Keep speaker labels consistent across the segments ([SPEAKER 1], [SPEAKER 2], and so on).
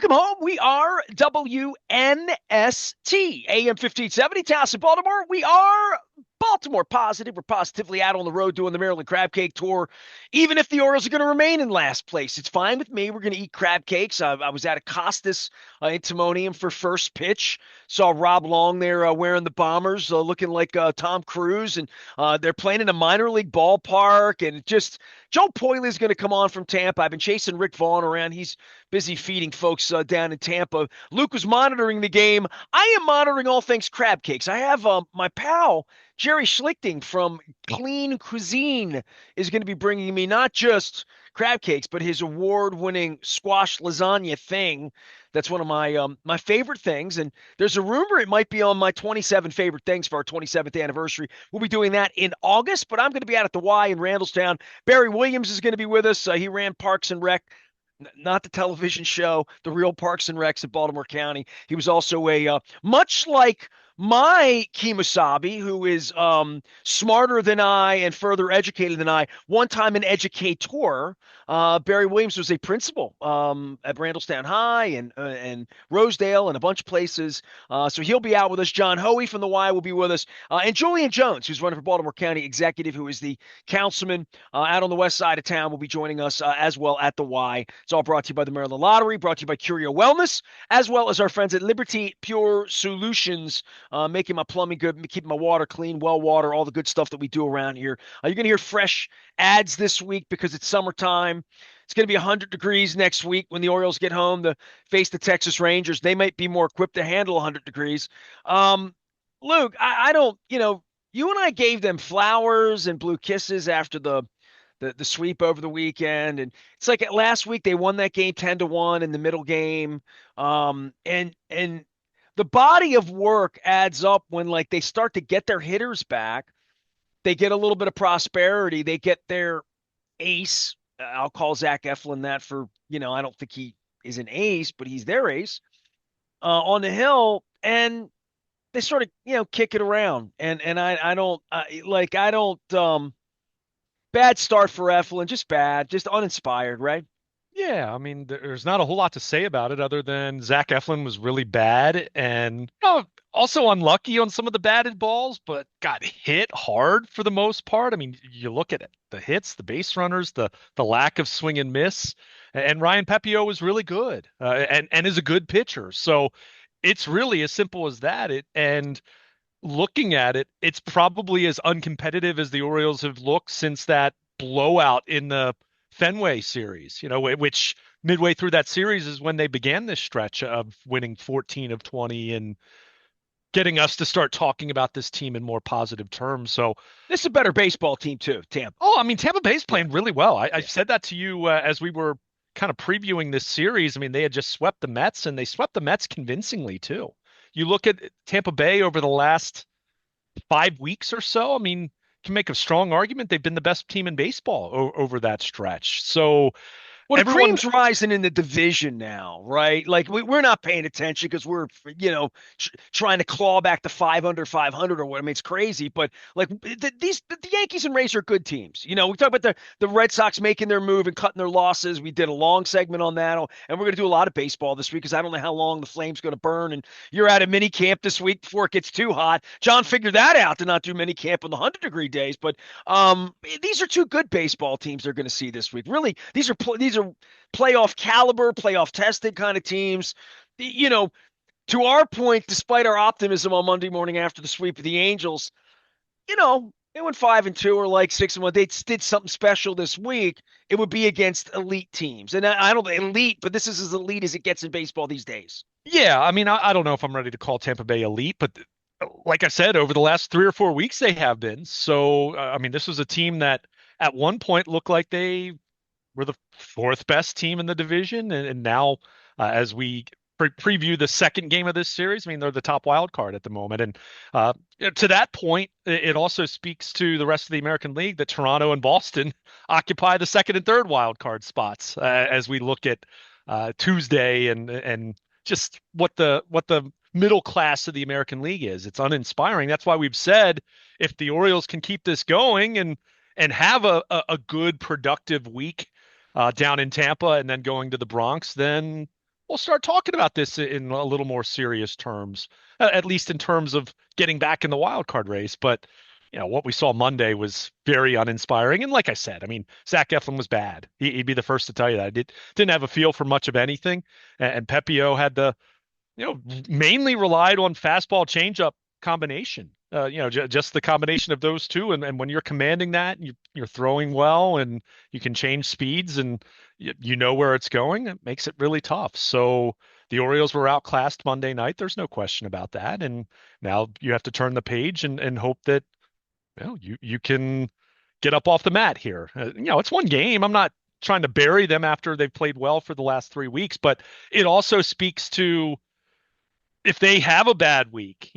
[SPEAKER 1] Welcome home. We are WNST, AM 1570, Towson, Baltimore. We are Baltimore positive. We're positively out on the road doing the Maryland Crab Cake Tour. Even if the Orioles are going to remain in last place, it's fine with me. We're going to eat crab cakes. I was at Costas in Timonium for first pitch. Saw Rob Long there wearing the Bombers, looking like Tom Cruise. And they're playing in a minor league ballpark. And just Joe Poyle is going to come on from Tampa. I've been chasing Rick Vaughn around. He's busy feeding folks down in Tampa. Luke was monitoring the game. I am monitoring all things crab cakes. I have my pal, Jerry Schlichting from Clean Cuisine, is going to be bringing me not just crab cakes, but his award-winning squash lasagna thing. That's one of my favorite things, and there's a rumor it might be on my 27 favorite things for our 27th anniversary. We'll be doing that in August, but I'm going to be out at the Y in Randallstown. Barry Williams is going to be with us. He ran Parks and Rec, not the television show, the real Parks and Recs in Baltimore County. He was also much like my Kemosabe, who is smarter than I and further educated than I, one time an educator. Barry Williams was a principal at Randallstown High and Rosedale and a bunch of places. So he'll be out with us. John Hoey from the Y will be with us. And Julian Jones, who's running for Baltimore County Executive, who is the councilman out on the west side of town, will be joining us as well at the Y. It's all brought to you by the Maryland Lottery, brought to you by Curio Wellness, as well as our friends at Liberty Pure Solutions, making my plumbing good, keeping my water clean, well water, all the good stuff that we do around here. You're going to hear fresh ads this week because it's summertime. It's going to be 100 degrees next week when the Orioles get home to face the Texas Rangers. They might be more equipped to handle 100 degrees. Luke, I don't, you and I gave them flowers and blue kisses after the sweep over the weekend. And it's like last week they won that game 10-1 in the middle game. And the body of work adds up when like they start to get their hitters back. They get a little bit of prosperity. They get their ace. I'll call Zach Eflin that for, I don't think he is an ace, but he's their ace on the hill. And they sort of, kick it around. And I don't bad start for Eflin, just bad, just uninspired, right?
[SPEAKER 2] Yeah, I mean, there's not a whole lot to say about it other than Zach Eflin was really bad and also unlucky on some of the batted balls, but got hit hard for the most part. I mean, you look at it, the hits, the base runners, the lack of swing and miss, and Ryan Pepio was really good and is a good pitcher. So it's really as simple as that. And looking at it, it's probably as uncompetitive as the Orioles have looked since that blowout in the Fenway series, which midway through that series is when they began this stretch of winning 14 of 20 and getting us to start talking about this team in more positive terms. So
[SPEAKER 1] this is a better baseball team too, Tampa.
[SPEAKER 2] Oh, I mean, Tampa Bay's
[SPEAKER 1] Yeah.
[SPEAKER 2] playing really well. I
[SPEAKER 1] Yeah.
[SPEAKER 2] said that to you as we were kind of previewing this series. I mean, they had just swept the Mets and they swept the Mets convincingly too. You look at Tampa Bay over the last 5 weeks or so. I mean, can make a strong argument they've been the best team in baseball over that stretch. So
[SPEAKER 1] Well, the
[SPEAKER 2] everyone,
[SPEAKER 1] cream's rising in the division now, right? Like we're not paying attention because we're, trying to claw back to 500, 500 or what. I mean, it's crazy, but like the Yankees and Rays are good teams. We talk about the Red Sox making their move and cutting their losses. We did a long segment on that, and we're going to do a lot of baseball this week because I don't know how long the flame's going to burn. And you're at a mini camp this week before it gets too hot. John figured that out to not do mini camp on the 100-degree days, but these are two good baseball teams they're going to see this week. Really, these are playoff caliber, playoff tested kind of teams. To our point, despite our optimism on Monday morning after the sweep of the Angels, they went 5-2 or like 6-1. They did something special this week. It would be against elite teams, and I don't elite, but this is as elite as it gets in baseball these days.
[SPEAKER 2] yeah, I mean, I don't know if I'm ready to call Tampa Bay elite, but like I said, over the last 3 or 4 weeks, they have been. So, I mean, this was a team that at one point looked like they were the fourth best team in the division, and now as we preview the second game of this series, I mean they're the top wild card at the moment. And to that point, it also speaks to the rest of the American League that Toronto and Boston occupy the second and third wild card spots as we look at Tuesday and just what the middle class of the American League is. It's uninspiring. That's why we've said if the Orioles can keep this going and have a good productive week down in Tampa and then going to the Bronx, then we'll start talking about this in a little more serious terms, at least in terms of getting back in the wild card race. But what we saw Monday was very uninspiring. And like I said, I mean, Zach Eflin was bad. He'd be the first to tell you that. I didn't have a feel for much of anything, and Pepio had the mainly relied on fastball changeup combination. Just the combination of those two, and when you're commanding that, you're throwing well, and you can change speeds, and you know where it's going. It makes it really tough. So the Orioles were outclassed Monday night. There's no question about that. And now you have to turn the page and hope that you can get up off the mat here. It's one game. I'm not trying to bury them after they've played well for the last 3 weeks, but it also speaks to if they have a bad week.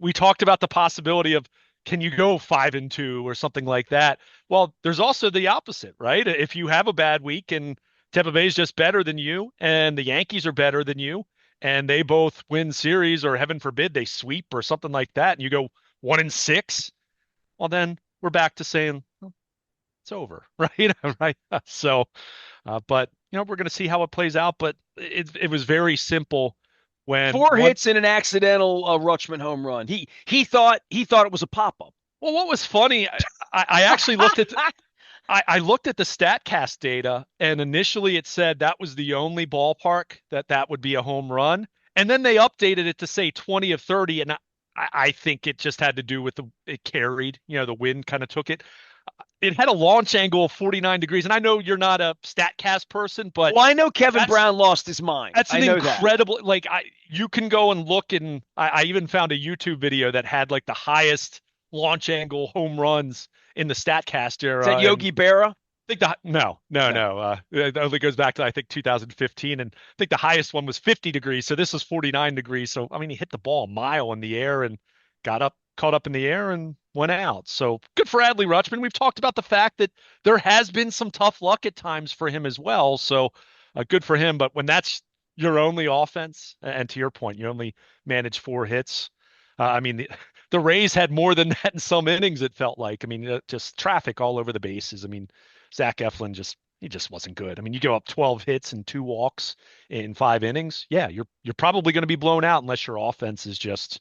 [SPEAKER 2] We talked about the possibility of can you go 5-2 or something like that. Well, there's also the opposite, right? If you have a bad week and Tampa Bay is just better than you and the Yankees are better than you and they both win series or heaven forbid they sweep or something like that and you go 1-6, well then we're back to saying well, it's over, right? Right. So, but we're going to see how it plays out. But it was very simple when
[SPEAKER 1] Four
[SPEAKER 2] one.
[SPEAKER 1] hits and an accidental Rutschman home run. He thought it was a pop up.
[SPEAKER 2] Well, what was funny, I actually I looked at the Statcast data, and initially it said that was the only ballpark that would be a home run, and then they updated it to say 20 of 30, and I think it just had to do with it carried, the wind kind of took it. It had a launch angle of 49 degrees, and I know you're not a Statcast person, but
[SPEAKER 1] Well, I know Kevin
[SPEAKER 2] that's
[SPEAKER 1] Brown lost his mind.
[SPEAKER 2] that's
[SPEAKER 1] I
[SPEAKER 2] an
[SPEAKER 1] know that.
[SPEAKER 2] incredible you can go and look, and I even found a YouTube video that had like the highest launch angle home runs in the Statcast
[SPEAKER 1] Is
[SPEAKER 2] era,
[SPEAKER 1] that
[SPEAKER 2] and
[SPEAKER 1] Yogi Berra?
[SPEAKER 2] think no, no,
[SPEAKER 1] No.
[SPEAKER 2] no. It only goes back to I think 2015, and I think the highest one was 50 degrees. So this was 49 degrees. So I mean, he hit the ball a mile in the air and caught up in the air and went out. So good for Adley Rutschman. We've talked about the fact that there has been some tough luck at times for him as well. So good for him. But when that's your only offense, and to your point, you only manage 4 hits. I mean, the Rays had more than that in some innings. It felt like. I mean, just traffic all over the bases. I mean, Zach Eflin he just wasn't good. I mean, you go up 12 hits and 2 walks in 5 innings. Yeah, you're probably going to be blown out unless your offense is just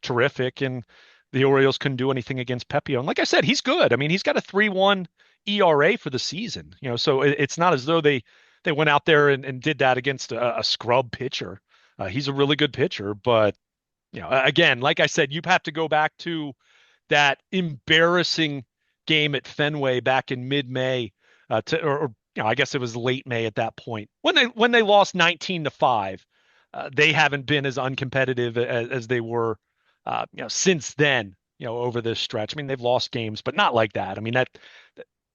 [SPEAKER 2] terrific. And the Orioles couldn't do anything against Pepio. And like I said, he's good. I mean, he's got a 3.1 ERA for the season. So it's not as though they went out there and did that against a scrub pitcher. He's a really good pitcher, but again, like I said, you have to go back to that embarrassing game at Fenway back in mid-May, or I guess it was late May at that point when they lost 19-5. They haven't been as uncompetitive as they were, since then. Over this stretch. I mean, they've lost games, but not like that. I mean, that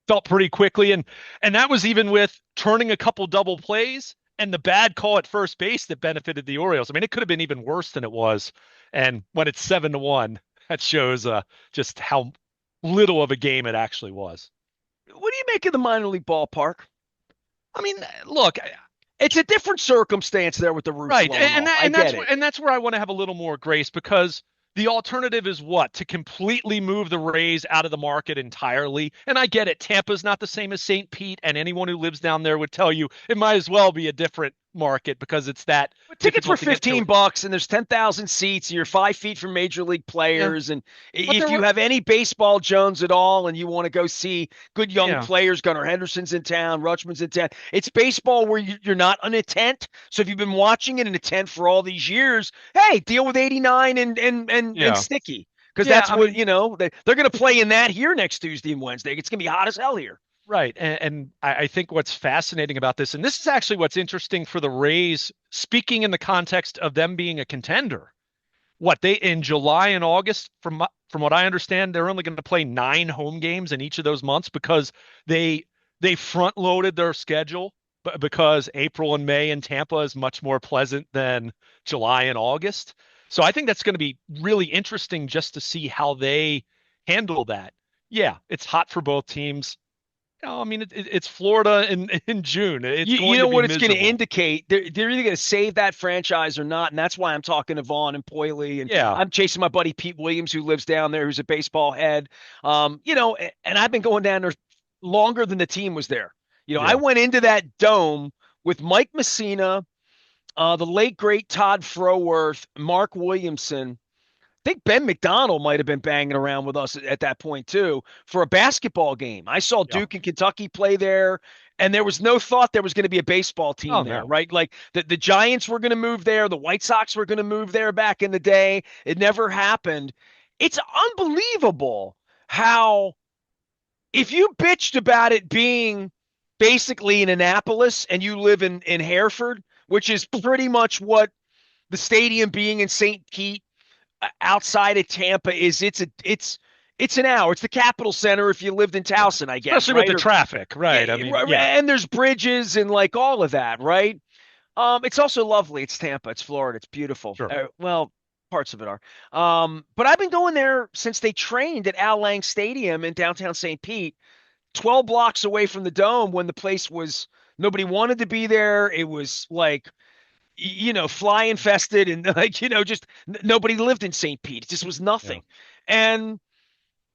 [SPEAKER 2] felt pretty quickly, and that was even with turning a couple double plays and the bad call at first base that benefited the Orioles. I mean, it could have been even worse than it was. And when it's 7-1, that shows just how little of a game it actually was.
[SPEAKER 1] What do you make of the minor league ballpark?
[SPEAKER 2] I mean, look,
[SPEAKER 1] It's a different circumstance there with the roof
[SPEAKER 2] right,
[SPEAKER 1] blown off. I get it.
[SPEAKER 2] and that's where I want to have a little more grace because the alternative is what? To completely move the Rays out of the market entirely. And I get it. Tampa's not the same as St. Pete, and anyone who lives down there would tell you it might as well be a different market because it's that
[SPEAKER 1] But tickets were
[SPEAKER 2] difficult to get to.
[SPEAKER 1] $15 and there's 10,000 seats and you're 5 feet from major league
[SPEAKER 2] Yeah,
[SPEAKER 1] players. And
[SPEAKER 2] but
[SPEAKER 1] if
[SPEAKER 2] there
[SPEAKER 1] you
[SPEAKER 2] were
[SPEAKER 1] have any baseball Jones at all and you want to go see good young
[SPEAKER 2] yeah.
[SPEAKER 1] players, Gunnar Henderson's in town, Rutschman's in town. It's baseball where you're not an intent. So if you've been watching it in intent for all these years, hey, deal with 89 and
[SPEAKER 2] Yeah.
[SPEAKER 1] Sticky. Because
[SPEAKER 2] Yeah,
[SPEAKER 1] that's
[SPEAKER 2] I
[SPEAKER 1] what,
[SPEAKER 2] mean,
[SPEAKER 1] they're going to play in that here next Tuesday and Wednesday. It's going to be hot as hell here.
[SPEAKER 2] right. And I think what's fascinating about this, and this is actually what's interesting for the Rays, speaking in the context of them being a contender. What they in July and August, from what I understand, they're only going to play 9 home games in each of those months because they front loaded their schedule because April and May in Tampa is much more pleasant than July and August. So I think that's going to be really interesting just to see how they handle that. Yeah, it's hot for both teams. I mean, it's Florida in June. It's
[SPEAKER 1] You
[SPEAKER 2] going
[SPEAKER 1] know
[SPEAKER 2] to be
[SPEAKER 1] what it's going to
[SPEAKER 2] miserable.
[SPEAKER 1] indicate? They're either going to save that franchise or not, and that's why I'm talking to Vaughn and Poiley, and
[SPEAKER 2] Yeah,
[SPEAKER 1] I'm chasing my buddy Pete Williams, who lives down there, who's a baseball head. And I've been going down there longer than the team was there. I
[SPEAKER 2] yeah,
[SPEAKER 1] went into that dome with Mike Messina, The late great Todd Froworth, Mark Williamson. I think Ben McDonald might have been banging around with us at that point too for a basketball game. I saw
[SPEAKER 2] Yeah.
[SPEAKER 1] Duke and Kentucky play there, and there was no thought there was going to be a baseball
[SPEAKER 2] Oh
[SPEAKER 1] team there,
[SPEAKER 2] no.
[SPEAKER 1] right? Like the Giants were going to move there, the White Sox were going to move there back in the day. It never happened. It's unbelievable how if you bitched about it being basically in Annapolis and you live in Hereford, which is pretty much what the stadium being in St. Pete outside of Tampa is, it's an hour. It's the Capital Center if you lived in
[SPEAKER 2] Yeah.
[SPEAKER 1] Towson, I guess,
[SPEAKER 2] Especially with
[SPEAKER 1] right?
[SPEAKER 2] the
[SPEAKER 1] Or
[SPEAKER 2] traffic,
[SPEAKER 1] yeah,
[SPEAKER 2] right? I mean, yeah,
[SPEAKER 1] and there's bridges and like all of that, right? It's also lovely. It's Tampa. It's Florida. It's beautiful.
[SPEAKER 2] sure.
[SPEAKER 1] Well, parts of it are. But I've been going there since they trained at Al Lang Stadium in downtown St. Pete, 12 blocks away from the Dome when the place was nobody wanted to be there. It was like fly infested and like, just nobody lived in St. Pete. It just was
[SPEAKER 2] Yeah.
[SPEAKER 1] nothing. And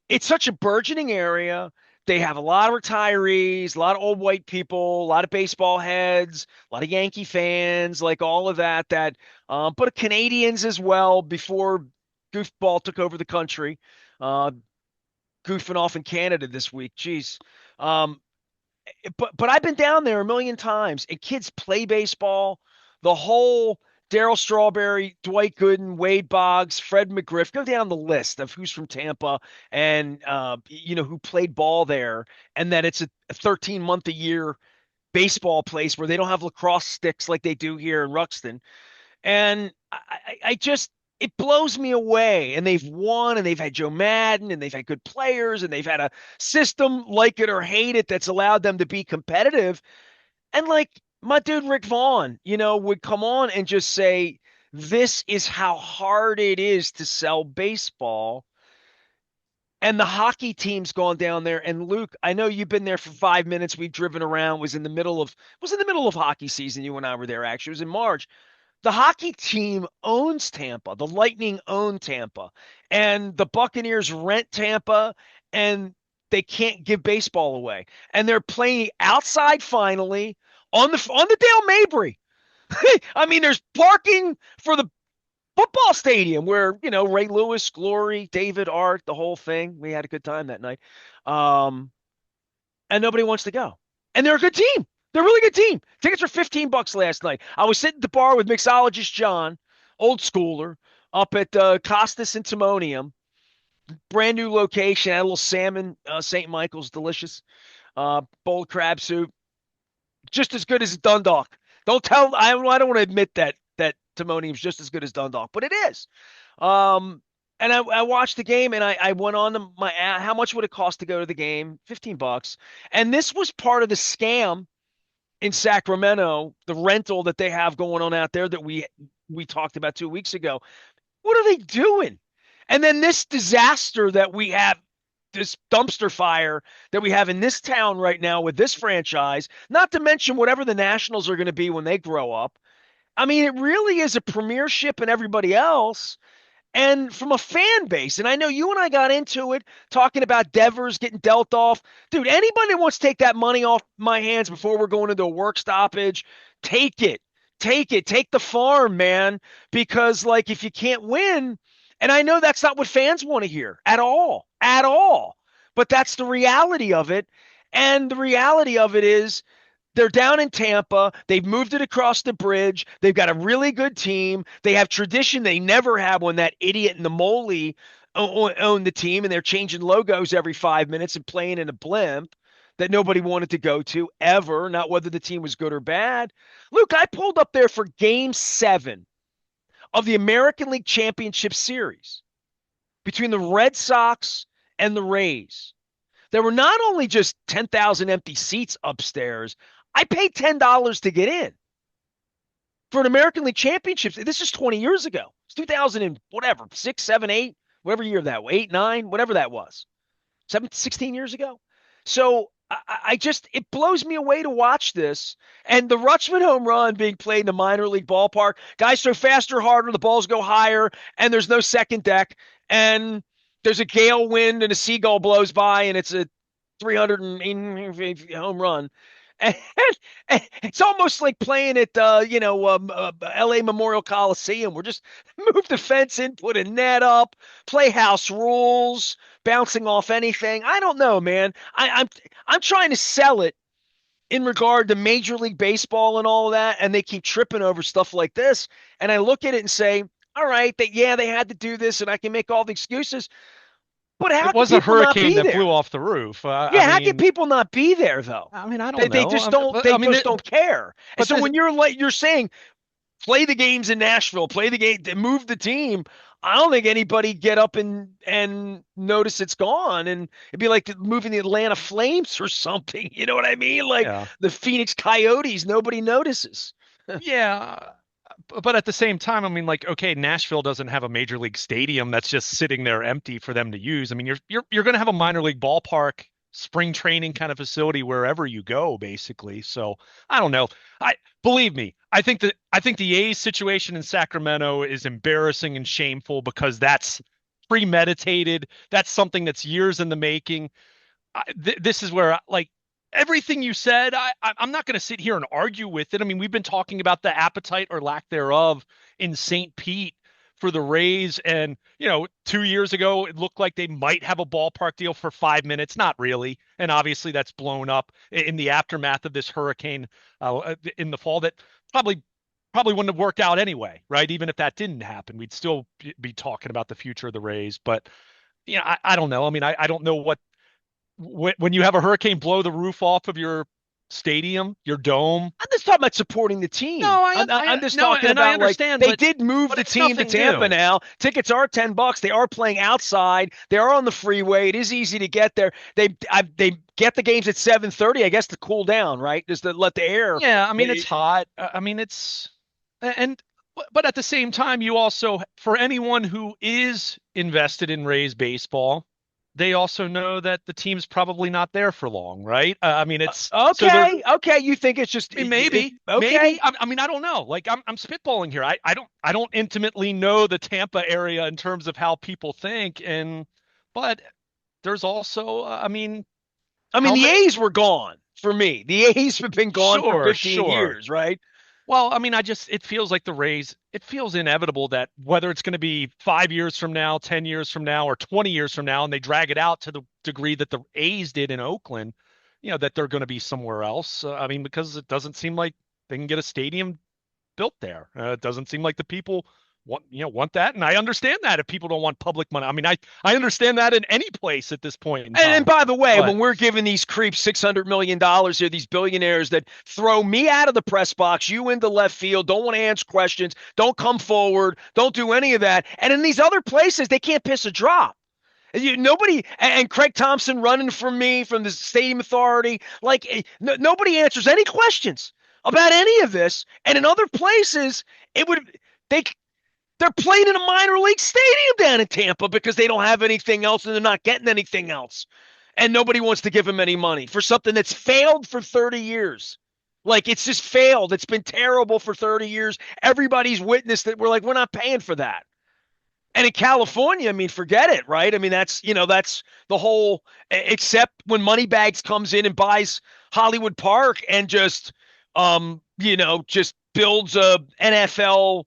[SPEAKER 1] it's such a burgeoning area. They have a lot of retirees, a lot of old white people, a lot of baseball heads, a lot of Yankee fans, like all of that. But Canadians as well before goofball took over the country. Uh, Goofing off in Canada this week. Jeez. Um, but I've been down there a million times, and kids play baseball. The whole Daryl Strawberry, Dwight Gooden, Wade Boggs, Fred McGriff. Go down the list of who's from Tampa and who played ball there, and that it's a 13-month a year baseball place where they don't have lacrosse sticks like they do here in Ruxton. And I just it blows me away. And they've won, and they've had Joe Madden, and they've had good players, and they've had a system, like it or hate it, that's allowed them to be competitive. And like my dude Rick Vaughn, would come on and just say, "This is how hard it is to sell baseball." And the hockey team's gone down there. And Luke, I know you've been there for 5 minutes. We've driven around. Was in the middle of hockey season. You and I were there. Actually, it was in March. The hockey team owns Tampa. The Lightning own Tampa, and the Buccaneers rent Tampa, and they can't give baseball away. And they're playing outside finally on the Dale Mabry. I mean, there's parking for the football stadium where Ray Lewis, Glory, David, Art, the whole thing. We had a good time that night. Um, and nobody wants to go. And they're a good team. They're a really good team. Tickets were $15 last night. I was sitting at the bar with mixologist John, old schooler, up at Costas and Timonium. Brand new location. Had a little salmon, St. Michael's, delicious. Bowl of crab soup, just as good as Dundalk. Don't tell. I don't want to admit that Timonium's just as good as Dundalk, but it is. Um, and I watched the game, and I went on to my how much would it cost to go to the game? $15. And this was part of the scam in Sacramento, the rental that they have going on out there that we talked about 2 weeks ago. What are they doing? And then this disaster that we have, this dumpster fire that we have in this town right now with this franchise, not to mention whatever the Nationals are going to be when they grow up. I mean, it really is a premiership and everybody else. And from a fan base, and I know you and I got into it talking about Devers getting dealt off. Dude, anybody that wants to take that money off my hands before we're going into a work stoppage, take it. Take it. Take the farm, man. Because, like, if you can't win, and I know that's not what fans want to hear at all, at all. But that's the reality of it. And the reality of it is they're down in Tampa. They've moved it across the bridge. They've got a really good team. They have tradition they never had when that idiot and the Moley owned the team, and they're changing logos every 5 minutes and playing in a blimp that nobody wanted to go to ever, not whether the team was good or bad. Luke, I pulled up there for game 7 of the American League Championship Series between the Red Sox and the Rays. There were not only just 10,000 empty seats upstairs, I paid $10 to get in for an American League Championship. This is 20 years ago. It's 2000 and whatever, 6, 7, 8, whatever year that was, 8, 9, whatever that was. 16 years ago. So I just, it blows me away to watch this. And the Rutschman home run being played in a minor league ballpark, guys throw faster, harder, the balls go higher, and there's no second deck. And there's a gale wind and a seagull blows by, and it's a 380 home run. And, and it's almost like playing at LA Memorial Coliseum. We're just move the fence in, put a net up, play house rules, bouncing off anything. I don't know, man. I'm trying to sell it in regard to Major League Baseball and all of that, and they keep tripping over stuff like this. And I look at it and say, all right, that yeah, they had to do this, and I can make all the excuses, but how
[SPEAKER 2] It
[SPEAKER 1] can
[SPEAKER 2] was a
[SPEAKER 1] people not
[SPEAKER 2] hurricane
[SPEAKER 1] be
[SPEAKER 2] that blew
[SPEAKER 1] there?
[SPEAKER 2] off the roof. I
[SPEAKER 1] Yeah, how can
[SPEAKER 2] mean,
[SPEAKER 1] people not be there though?
[SPEAKER 2] I
[SPEAKER 1] They,
[SPEAKER 2] don't
[SPEAKER 1] they
[SPEAKER 2] know.
[SPEAKER 1] just don't.
[SPEAKER 2] But
[SPEAKER 1] They
[SPEAKER 2] I mean,
[SPEAKER 1] just don't care. And
[SPEAKER 2] but
[SPEAKER 1] so
[SPEAKER 2] this,
[SPEAKER 1] when you're like you're saying, play the games in Nashville, play the game, move the team. I don't think anybody get up and notice it's gone, and it'd be like moving the Atlanta Flames or something. You know what I mean? Like
[SPEAKER 2] yeah,
[SPEAKER 1] the Phoenix Coyotes, nobody notices.
[SPEAKER 2] yeah. But at the same time, I mean, like, okay, Nashville doesn't have a major league stadium that's just sitting there empty for them to use. I mean, you're going to have a minor league ballpark, spring training kind of facility wherever you go, basically. So I don't know. I believe me, I think the A's situation in Sacramento is embarrassing and shameful because that's premeditated. That's something that's years in the making. This is where like everything you said, I'm not going to sit here and argue with it. I mean, we've been talking about the appetite or lack thereof in St. Pete for the Rays, and 2 years ago it looked like they might have a ballpark deal for 5 minutes. Not really, and obviously that's blown up in the aftermath of this hurricane in the fall. That probably wouldn't have worked out anyway, right? Even if that didn't happen, we'd still be talking about the future of the Rays. But I don't know. I mean, I don't know what when you have a hurricane blow the roof off of your stadium, your dome.
[SPEAKER 1] I'm just talking about supporting the team.
[SPEAKER 2] No,
[SPEAKER 1] I'm just
[SPEAKER 2] no,
[SPEAKER 1] talking
[SPEAKER 2] and I
[SPEAKER 1] about like
[SPEAKER 2] understand,
[SPEAKER 1] they did move
[SPEAKER 2] but
[SPEAKER 1] the
[SPEAKER 2] it's
[SPEAKER 1] team to
[SPEAKER 2] nothing
[SPEAKER 1] Tampa
[SPEAKER 2] new.
[SPEAKER 1] now. Tickets are $10. They are playing outside. They are on the freeway. It is easy to get there. They get the games at 7:30, I guess, to cool down, right? Just to let the air.
[SPEAKER 2] Yeah, I mean it's hot. I mean it's and but at the same time, you also for anyone who is invested in Rays baseball, they also know that the team's probably not there for long, right? I mean it's so they're
[SPEAKER 1] Okay, okay. You think it's just
[SPEAKER 2] I mean, maybe.
[SPEAKER 1] okay?
[SPEAKER 2] I mean, I don't know. Like, I'm spitballing here. I don't intimately know the Tampa area in terms of how people think, but there's also, I mean,
[SPEAKER 1] I mean,
[SPEAKER 2] how
[SPEAKER 1] the
[SPEAKER 2] many?
[SPEAKER 1] A's were gone for me. The A's have been gone for
[SPEAKER 2] Sure,
[SPEAKER 1] 15
[SPEAKER 2] sure.
[SPEAKER 1] years, right?
[SPEAKER 2] Well, I mean, it feels like the Rays. It feels inevitable that whether it's going to be 5 years from now, 10 years from now, or 20 years from now, and they drag it out to the degree that the A's did in Oakland, that they're going to be somewhere else. I mean, because it doesn't seem like they can get a stadium built there. It doesn't seem like the people want that, and I understand that if people don't want public money. I mean, I understand that in any place at this point in
[SPEAKER 1] And
[SPEAKER 2] time.
[SPEAKER 1] by the way,
[SPEAKER 2] But
[SPEAKER 1] when we're giving these creeps $600 million here, these billionaires that throw me out of the press box, you into left field, don't want to answer questions, don't come forward, don't do any of that. And in these other places, they can't piss a drop. Nobody and Craig Thompson running from me from the stadium authority, like nobody answers any questions about any of this. And in other places, it would they they're playing in a minor league stadium down in Tampa because they don't have anything else and they're not getting anything else. And nobody wants to give them any money for something that's failed for 30 years. Like it's just failed. It's been terrible for 30 years. Everybody's witnessed it. We're like, we're not paying for that. And in California, I mean, forget it, right? I mean, that's the whole, except when Moneybags comes in and buys Hollywood Park and just builds a NFL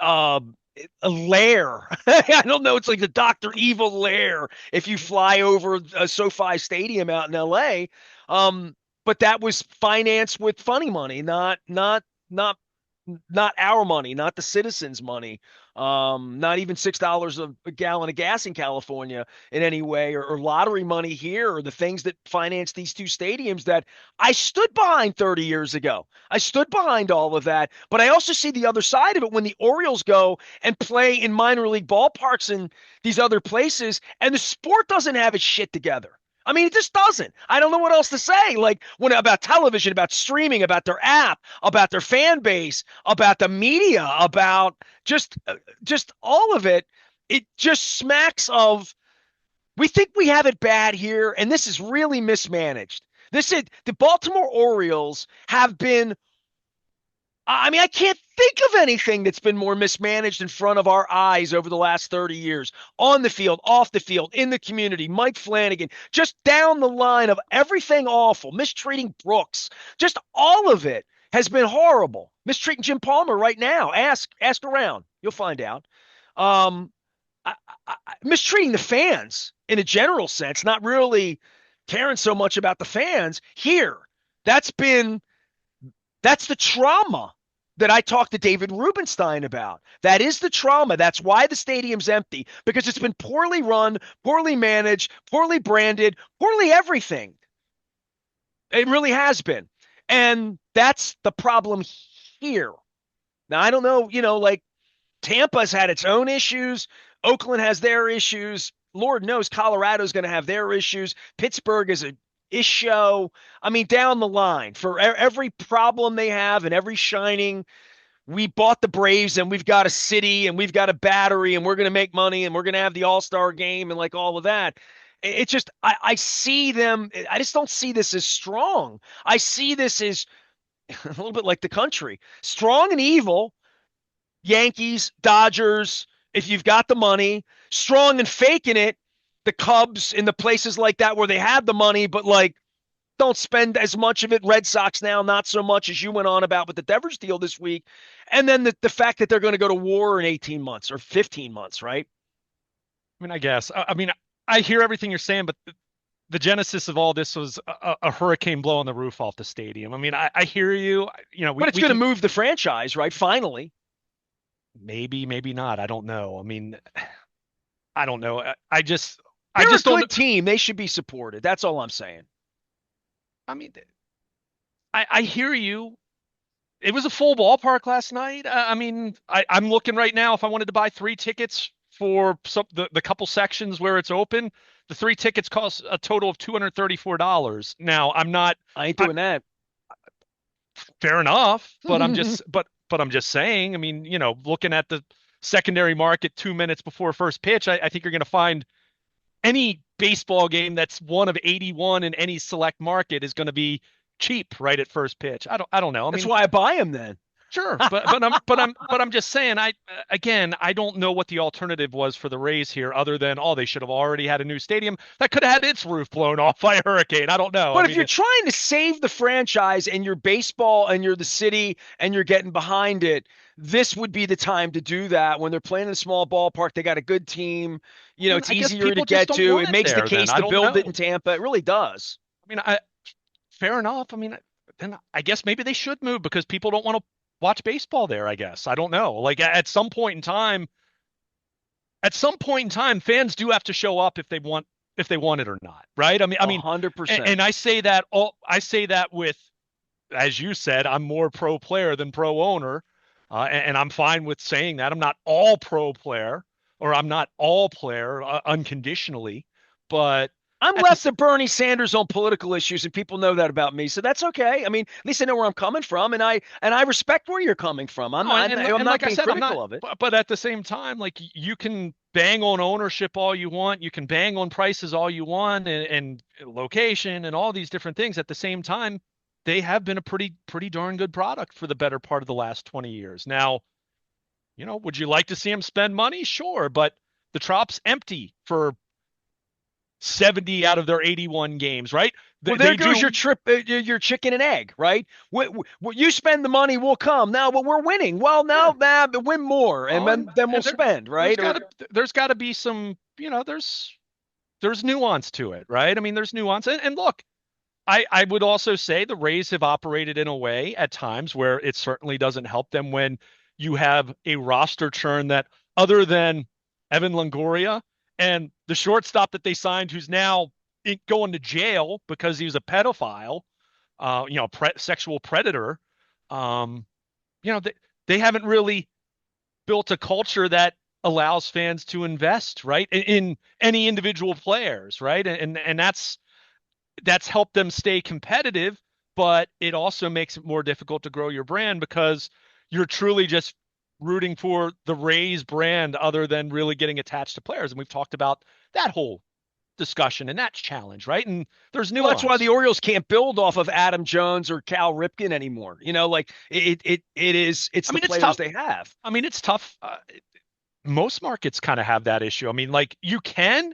[SPEAKER 1] uh, a lair. I don't know. It's like the Dr. Evil lair if you fly over a SoFi Stadium out in LA. But that was financed with funny money, not not our money, not the citizens' money. Not even $6 a gallon of gas in California in any way, or lottery money here, or the things that finance these two stadiums that I stood behind 30 years ago. I stood behind all of that, but I also see the other side of it when the Orioles go and play in minor league ballparks in these other places, and the sport doesn't have its shit together. I mean, it just doesn't. I don't know what else to say. Like when about television, about streaming, about their app, about their fan base, about the media, about just all of it. It just smacks of we think we have it bad here, and this is really mismanaged. This is the Baltimore Orioles have been I mean, I can't think of anything that's been more mismanaged in front of our eyes over the last 30 years. On the field, off the field, in the community, Mike Flanagan, just down the line of everything awful, mistreating Brooks, just all of it has been horrible. Mistreating Jim Palmer right now. Ask around. You'll find out. Um, Mistreating the fans in a general sense, not really caring so much about the fans here. That's been that's the trauma that I talked to David Rubenstein about. That is the trauma. That's why the stadium's empty, because it's been poorly run, poorly managed, poorly branded, poorly everything. It really has been. And that's the problem here. Now, I don't know, like Tampa's had its own issues. Oakland has their issues. Lord knows Colorado's going to have their issues. Pittsburgh is a issue. I mean, down the line, for every problem they have and every shining, we bought the Braves and we've got a city and we've got a battery and we're going to make money and we're going to have the All-Star game and like all of that. It's just, I see them. I just don't see this as strong. I see this as a little bit like the country, strong and evil. Yankees, Dodgers, if you've got the money, strong and faking it, the Cubs in the places like that where they have the money, but like don't spend as much of it. Red Sox now, not so much as you went on about with the Devers deal this week. And then the fact that they're going to go to war in 18 months or 15 months, right?
[SPEAKER 2] I mean, I guess. I mean, I hear everything you're saying, but the genesis of all this was a hurricane blowing the roof off the stadium. I mean, I hear you. You know,
[SPEAKER 1] But it's
[SPEAKER 2] we
[SPEAKER 1] going to
[SPEAKER 2] can
[SPEAKER 1] move the franchise, right? Finally.
[SPEAKER 2] maybe not. I don't know. I mean, I don't know. I
[SPEAKER 1] They're a
[SPEAKER 2] just don't.
[SPEAKER 1] good team. They should be supported. That's all I'm saying.
[SPEAKER 2] I mean, I hear you. It was a full ballpark last night. I mean, I'm looking right now. If I wanted to buy three tickets for the couple sections where it's open, the three tickets cost a total of $234. Now,
[SPEAKER 1] I ain't
[SPEAKER 2] I,
[SPEAKER 1] doing that.
[SPEAKER 2] fair enough, but I'm just saying. I mean, looking at the secondary market 2 minutes before first pitch, I think you're going to find any baseball game that's one of 81 in any select market is going to be cheap right at first pitch. I don't know. I
[SPEAKER 1] That's
[SPEAKER 2] mean,
[SPEAKER 1] why I buy them then.
[SPEAKER 2] sure, but I'm just saying. I don't know what the alternative was for the Rays here, other than they should have already had a new stadium that could have had its roof blown off by a hurricane. I don't know. I
[SPEAKER 1] But if
[SPEAKER 2] mean,
[SPEAKER 1] you're trying to save the franchise and you're baseball and you're the city and you're getting behind it, this would be the time to do that when they're playing in a small ballpark. They got a good team.
[SPEAKER 2] then
[SPEAKER 1] It's
[SPEAKER 2] I guess
[SPEAKER 1] easier to
[SPEAKER 2] people just
[SPEAKER 1] get
[SPEAKER 2] don't
[SPEAKER 1] to.
[SPEAKER 2] want
[SPEAKER 1] It
[SPEAKER 2] it
[SPEAKER 1] makes the
[SPEAKER 2] there. Then
[SPEAKER 1] case
[SPEAKER 2] I
[SPEAKER 1] to
[SPEAKER 2] don't
[SPEAKER 1] build it in
[SPEAKER 2] know.
[SPEAKER 1] Tampa. It really does.
[SPEAKER 2] I mean, fair enough. I mean, then I guess maybe they should move because people don't want to watch baseball there. I guess I don't know. Like at some point in time, fans do have to show up if they want it or not, right? I
[SPEAKER 1] A
[SPEAKER 2] mean,
[SPEAKER 1] hundred
[SPEAKER 2] and,
[SPEAKER 1] percent.
[SPEAKER 2] and I say that with, as you said, I'm more pro player than pro owner, and I'm fine with saying that. I'm not all pro player, or I'm not all player unconditionally, but
[SPEAKER 1] I'm
[SPEAKER 2] at the
[SPEAKER 1] left of Bernie Sanders on political issues, and people know that about me, so that's okay. I mean, at least I know where I'm coming from, and I respect where you're coming from. I'm
[SPEAKER 2] No,
[SPEAKER 1] not I'm
[SPEAKER 2] and
[SPEAKER 1] not
[SPEAKER 2] like I
[SPEAKER 1] being
[SPEAKER 2] said, I'm not.
[SPEAKER 1] critical of it.
[SPEAKER 2] But at the same time, like you can bang on ownership all you want, you can bang on prices all you want, and location and all these different things. At the same time, they have been a pretty darn good product for the better part of the last 20 years. Now, would you like to see them spend money? Sure, but the Trop's empty for 70 out of their 81 games, right?
[SPEAKER 1] Well, there
[SPEAKER 2] They
[SPEAKER 1] goes
[SPEAKER 2] do.
[SPEAKER 1] your chicken and egg, right? You spend the money, we'll come. Now, but we're winning. Well, now,
[SPEAKER 2] Sure.
[SPEAKER 1] but win more, and
[SPEAKER 2] Oh,
[SPEAKER 1] then we'll
[SPEAKER 2] and there
[SPEAKER 1] spend,
[SPEAKER 2] there's
[SPEAKER 1] right?
[SPEAKER 2] got
[SPEAKER 1] Or
[SPEAKER 2] to there's got to be some, there's nuance to it, right? I mean, there's nuance. And look, I would also say the Rays have operated in a way at times where it certainly doesn't help them when you have a roster churn that, other than Evan Longoria and the shortstop that they signed, who's now going to jail because he was a pedophile, sexual predator. Um, they haven't really built a culture that allows fans to invest, right, in any individual players, right, and that's helped them stay competitive, but it also makes it more difficult to grow your brand because you're truly just rooting for the Rays brand other than really getting attached to players. And we've talked about that whole discussion and that challenge, right? And there's
[SPEAKER 1] Well, that's why
[SPEAKER 2] nuance.
[SPEAKER 1] the Orioles can't build off of Adam Jones or Cal Ripken anymore. Like it's
[SPEAKER 2] I
[SPEAKER 1] the
[SPEAKER 2] mean, it's
[SPEAKER 1] players
[SPEAKER 2] tough.
[SPEAKER 1] they have.
[SPEAKER 2] I mean, it's tough. Most markets kind of have that issue. I mean, like you can,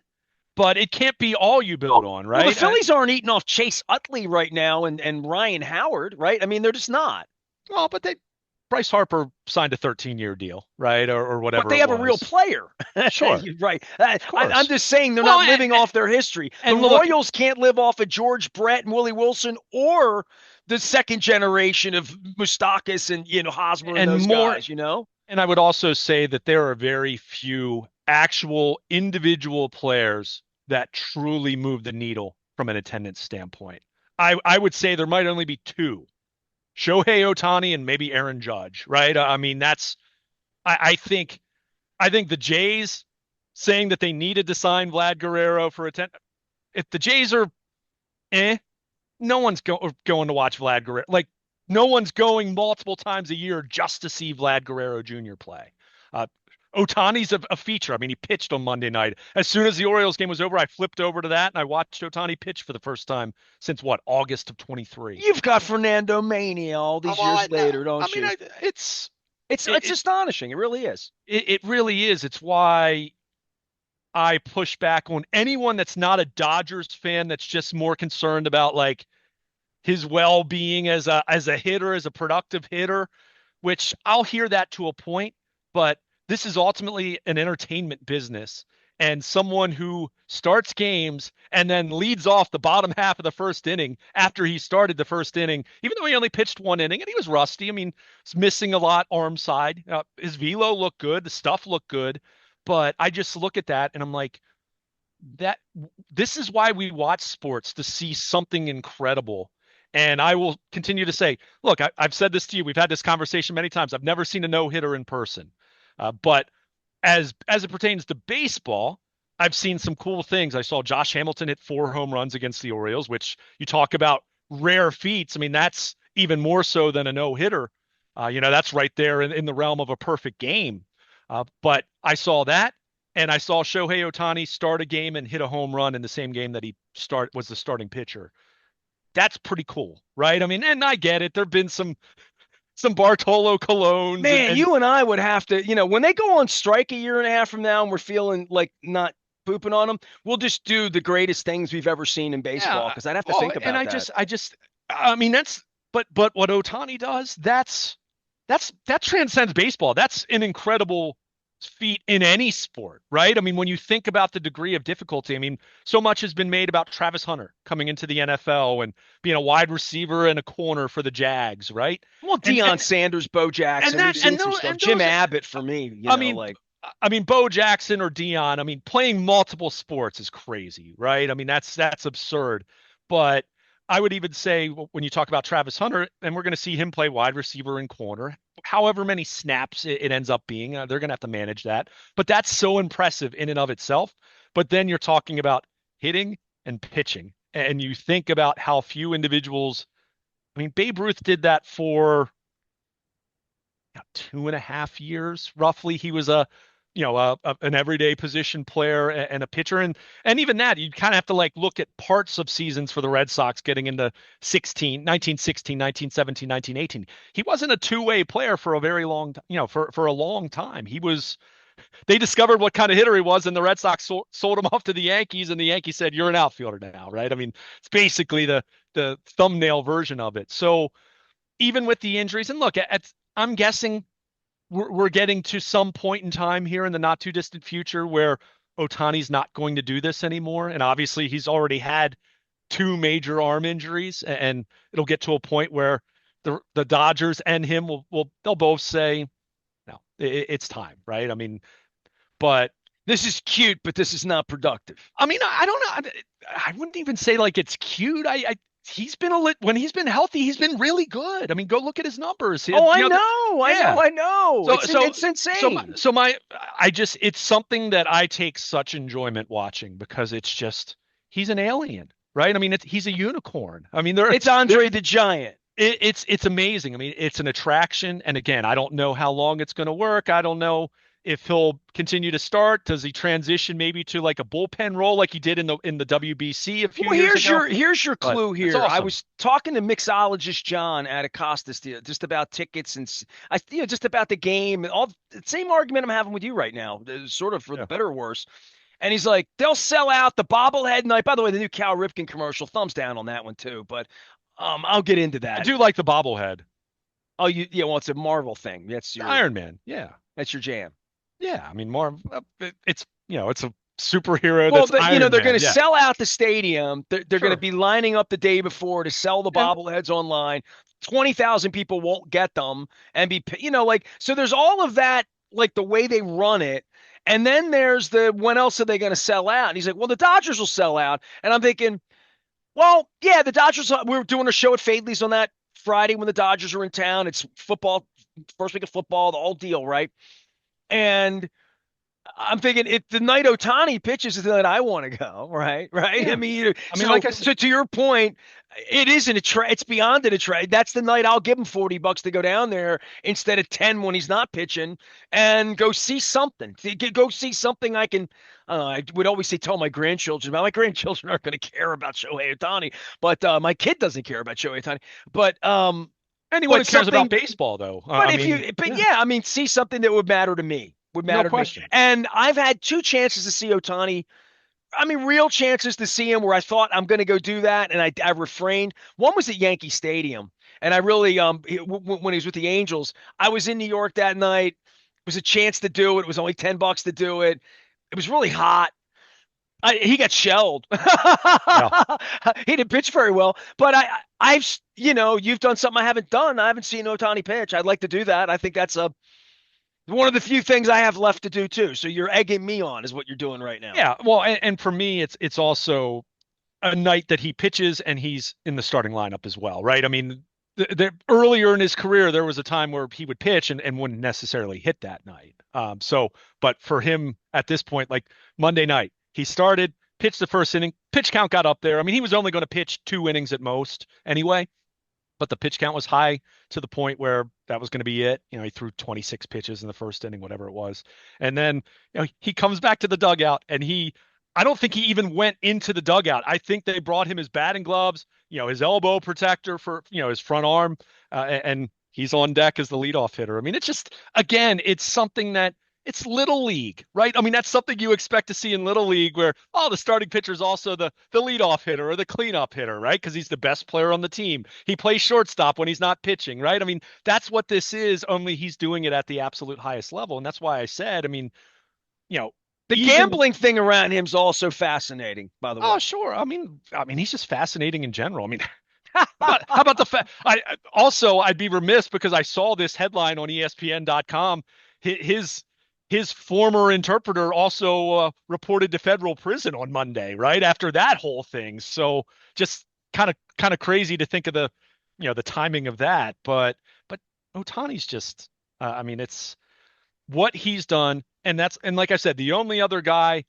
[SPEAKER 2] but it can't be all you build on,
[SPEAKER 1] Well, the
[SPEAKER 2] right?
[SPEAKER 1] Phillies aren't eating off Chase Utley right now and Ryan Howard, right? I mean, they're just not.
[SPEAKER 2] Well, but they Bryce Harper signed a 13-year deal, right, or
[SPEAKER 1] But
[SPEAKER 2] whatever
[SPEAKER 1] they
[SPEAKER 2] it
[SPEAKER 1] have a real
[SPEAKER 2] was.
[SPEAKER 1] player.
[SPEAKER 2] Sure,
[SPEAKER 1] Right.
[SPEAKER 2] of
[SPEAKER 1] I'm
[SPEAKER 2] course.
[SPEAKER 1] just saying they're
[SPEAKER 2] Well,
[SPEAKER 1] not living off their history. The
[SPEAKER 2] and look,
[SPEAKER 1] Royals can't live off of George Brett and Willie Wilson or the second generation of Mustakas and Hosmer and
[SPEAKER 2] and
[SPEAKER 1] those
[SPEAKER 2] more,
[SPEAKER 1] guys.
[SPEAKER 2] and I would also say that there are very few actual individual players that truly move the needle from an attendance standpoint. I would say there might only be two: Shohei Ohtani and maybe Aaron Judge, right? I mean, I think the Jays saying that they needed to sign Vlad Guerrero for attendance. If the Jays are eh, no one's going to watch Vlad Guerrero. Like no one's going multiple times a year just to see Vlad Guerrero Jr. play. Uh, Otani's a feature. I mean, he pitched on Monday night. As soon as the Orioles game was over, I flipped over to that and I watched Otani pitch for the first time since what, August of 23.
[SPEAKER 1] You've got Fernando Mania all these
[SPEAKER 2] Well,
[SPEAKER 1] years later,
[SPEAKER 2] I
[SPEAKER 1] don't
[SPEAKER 2] mean,
[SPEAKER 1] you? It's
[SPEAKER 2] it,
[SPEAKER 1] astonishing. It really is.
[SPEAKER 2] it really is. It's why I push back on anyone that's not a Dodgers fan that's just more concerned about like his well-being as a hitter, as a productive hitter, which I'll hear that to a point, but this is ultimately an entertainment business. And someone who starts games and then leads off the bottom half of the first inning after he started the first inning, even though he only pitched one inning and he was rusty. I mean, he's missing a lot arm side. His velo looked good, the stuff looked good, but I just look at that and I'm like, that this is why we watch sports, to see something incredible. And I will continue to say, look, I've said this to you. We've had this conversation many times. I've never seen a no hitter in person, but as it pertains to baseball, I've seen some cool things. I saw Josh Hamilton hit 4 home runs against the Orioles, which you talk about rare feats. I mean, that's even more so than a no hitter. That's right there in the realm of a perfect game. But I saw that. And I saw Shohei Ohtani start a game and hit a home run in the same game that he was the starting pitcher. That's pretty cool, right? I mean, and I get it. There've been some Bartolo Colognes
[SPEAKER 1] Man,
[SPEAKER 2] and
[SPEAKER 1] you and I would have to, when they go on strike a year and a half from now and we're feeling like not pooping on them, we'll just do the greatest things we've ever seen in baseball
[SPEAKER 2] yeah.
[SPEAKER 1] because I'd have to
[SPEAKER 2] Well,
[SPEAKER 1] think
[SPEAKER 2] and
[SPEAKER 1] about that.
[SPEAKER 2] I mean, but what Ohtani does, that transcends baseball. That's an incredible feat in any sport, right? I mean, when you think about the degree of difficulty, I mean, so much has been made about Travis Hunter coming into the NFL and being a wide receiver and a corner for the Jags, right?
[SPEAKER 1] Well,
[SPEAKER 2] And
[SPEAKER 1] Deion Sanders, Bo
[SPEAKER 2] and
[SPEAKER 1] Jackson, we've
[SPEAKER 2] that
[SPEAKER 1] seen some
[SPEAKER 2] those
[SPEAKER 1] stuff. Jim Abbott for me,
[SPEAKER 2] I mean,
[SPEAKER 1] like
[SPEAKER 2] Bo Jackson or Dion. I mean, playing multiple sports is crazy, right? I mean, that's absurd. But I would even say when you talk about Travis Hunter, and we're going to see him play wide receiver and corner, however many snaps it ends up being, they're going to have to manage that. But that's so impressive in and of itself. But then you're talking about hitting and pitching, and you think about how few individuals. I mean, Babe Ruth did that for 2.5 years roughly. He was an everyday position player and a pitcher, and even that you kind of have to like look at parts of seasons for the Red Sox getting into 1916, 1917, 1918. He wasn't a two-way player for a very long for a long time. They discovered what kind of hitter he was, and the Red Sox sold him off to the Yankees, and the Yankees said, you're an outfielder now, right? I mean, it's basically the thumbnail version of it. So even with the injuries, and look, I'm guessing we're getting to some point in time here in the not too distant future where Otani's not going to do this anymore. And obviously he's already had two major arm injuries, and it'll get to a point where the Dodgers and him they'll both say, no, it's time, right? I mean, but
[SPEAKER 1] this is cute, but this is not productive.
[SPEAKER 2] I mean, I don't know. I wouldn't even say like it's cute. He's been when he's been healthy, he's been really good. I mean, go look at his numbers.
[SPEAKER 1] Oh, I know,
[SPEAKER 2] yeah.
[SPEAKER 1] I know. It's
[SPEAKER 2] insane. It's something that I take such enjoyment watching because it's just he's an alien, right? I mean, he's a unicorn. I mean,
[SPEAKER 1] it's Andre the Giant.
[SPEAKER 2] It's amazing. I mean, it's an attraction, and again, I don't know how long it's going to work. I don't know if he'll continue to start. Does he transition maybe to like a bullpen role like he did in the WBC a few
[SPEAKER 1] Well,
[SPEAKER 2] years
[SPEAKER 1] here's
[SPEAKER 2] ago?
[SPEAKER 1] your
[SPEAKER 2] But
[SPEAKER 1] clue
[SPEAKER 2] it's
[SPEAKER 1] here. I
[SPEAKER 2] awesome.
[SPEAKER 1] was talking to mixologist John at Acostas just about tickets and just about the game and all the same argument I'm having with you right now, sort of for the
[SPEAKER 2] Yeah.
[SPEAKER 1] better or worse. And he's like, they'll sell out the bobblehead night. By the way, the new Cal Ripken commercial, thumbs down on that one too. But I'll get into
[SPEAKER 2] I
[SPEAKER 1] that.
[SPEAKER 2] do like the bobblehead.
[SPEAKER 1] Oh, yeah, well, it's a Marvel thing.
[SPEAKER 2] Iron Man. Yeah.
[SPEAKER 1] That's your jam.
[SPEAKER 2] Yeah. I mean, more, it's, it's a superhero
[SPEAKER 1] Well,
[SPEAKER 2] that's Iron
[SPEAKER 1] they're going
[SPEAKER 2] Man.
[SPEAKER 1] to
[SPEAKER 2] Yeah.
[SPEAKER 1] sell out the stadium. They're going to
[SPEAKER 2] Sure.
[SPEAKER 1] be lining up the day before to sell the
[SPEAKER 2] Yeah.
[SPEAKER 1] bobbleheads online. 20,000 people won't get them and like, so there's all of that, like the way they run it. And then there's when else are they going to sell out? And he's like, well, the Dodgers will sell out. And I'm thinking, well, yeah, the Dodgers, we were doing a show at Fadley's on that Friday when the Dodgers are in town. It's football, first week of football, the whole deal, right? And I'm thinking if the night Otani pitches is the night I want to go, right? Right. I
[SPEAKER 2] Yeah.
[SPEAKER 1] mean,
[SPEAKER 2] I mean, like I said,
[SPEAKER 1] so to your point, it isn't a trade. It's beyond it a trade. That's the night I'll give him $40 to go down there instead of 10 when he's not pitching and go see something. Go see something I can. I would always say tell my grandchildren about. My grandchildren aren't going to care about Shohei Otani, but my kid doesn't care about Shohei Otani. But
[SPEAKER 2] anyone
[SPEAKER 1] it's
[SPEAKER 2] cares about
[SPEAKER 1] something.
[SPEAKER 2] baseball, though.
[SPEAKER 1] But
[SPEAKER 2] I mean,
[SPEAKER 1] but
[SPEAKER 2] yeah,
[SPEAKER 1] yeah, I mean, see something that would matter to me. Would
[SPEAKER 2] no
[SPEAKER 1] matter to me.
[SPEAKER 2] question.
[SPEAKER 1] And I've had two chances to see Otani. I mean, real chances to see him where I thought I'm going to go do that, and I refrained. One was at Yankee Stadium, and I really when he was with the Angels, I was in New York that night. It was a chance to do it. It was only $10 to do it. It was really hot. He got shelled.
[SPEAKER 2] Yeah.
[SPEAKER 1] He didn't pitch very well, but I've you've done something I haven't done. I haven't seen Otani pitch. I'd like to do that. I think that's one of the few things I have left to do too. So you're egging me on, is what you're doing right now.
[SPEAKER 2] Yeah. Well, and for me, it's also a night that he pitches and he's in the starting lineup as well, right? I mean, earlier in his career, there was a time where he would pitch and wouldn't necessarily hit that night. But for him at this point, like Monday night, he started, pitched the first inning, pitch count got up there. I mean, he was only going to pitch 2 innings at most anyway, but the pitch count was high to the point where that was going to be it. He threw 26 pitches in the first inning, whatever it was. And then, he comes back to the dugout and I don't think he even went into the dugout. I think they brought him his batting gloves, his elbow protector for, his front arm, and he's on deck as the leadoff hitter. I mean, it's just, again, it's something that it's little league, right? I mean, that's something you expect to see in little league where, the starting pitcher is also the leadoff hitter or the cleanup hitter, right? Because he's the best player on the team. He plays shortstop when he's not pitching, right? I mean, that's what this is, only he's doing it at the absolute highest level. And that's why I said, I mean, you know,
[SPEAKER 1] The
[SPEAKER 2] even
[SPEAKER 1] gambling thing around him is also fascinating, by the
[SPEAKER 2] oh
[SPEAKER 1] way.
[SPEAKER 2] sure. I mean he's just fascinating in general. I mean, how about the fact I'd be remiss because I saw this headline on ESPN.com. His former interpreter also reported to federal prison on Monday, right after that whole thing. So just kind of crazy to think of the timing of that. But Otani's just, I mean, it's what he's done, and like I said, the only other guy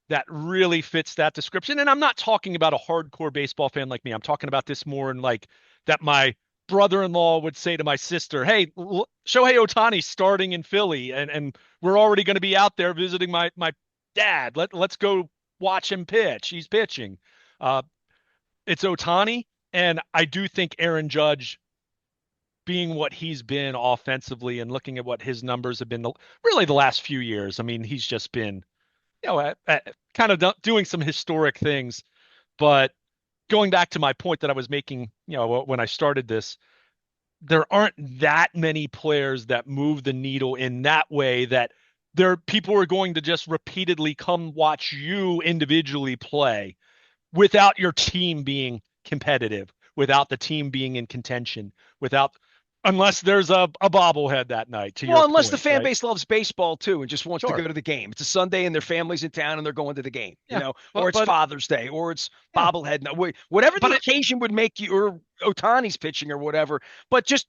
[SPEAKER 2] that really fits that description. And I'm not talking about a hardcore baseball fan like me. I'm talking about this more in like that my brother-in-law would say to my sister, "Hey, Shohei Otani's starting in Philly, and we're already going to be out there visiting my dad. Let's go watch him pitch. He's pitching." Uh, it's Otani, and I do think Aaron Judge, being what he's been offensively and looking at what his numbers have been really the last few years. I mean, he's just been, kind of doing some historic things. But going back to my point that I was making, when I started this, there aren't that many players that move the needle in that way that people are going to just repeatedly come watch you individually play without your team being competitive, without the team being in contention, without unless there's a bobblehead that night, to your
[SPEAKER 1] Well, unless the
[SPEAKER 2] point,
[SPEAKER 1] fan
[SPEAKER 2] right?
[SPEAKER 1] base loves baseball too and just wants to
[SPEAKER 2] Sure.
[SPEAKER 1] go to the game. It's a Sunday and their family's in town and they're going to the game,
[SPEAKER 2] Yeah.
[SPEAKER 1] or
[SPEAKER 2] But
[SPEAKER 1] it's
[SPEAKER 2] but
[SPEAKER 1] Father's Day, or it's
[SPEAKER 2] yeah.
[SPEAKER 1] bobblehead. No, whatever
[SPEAKER 2] But
[SPEAKER 1] the occasion would make you, or Otani's pitching or whatever. But just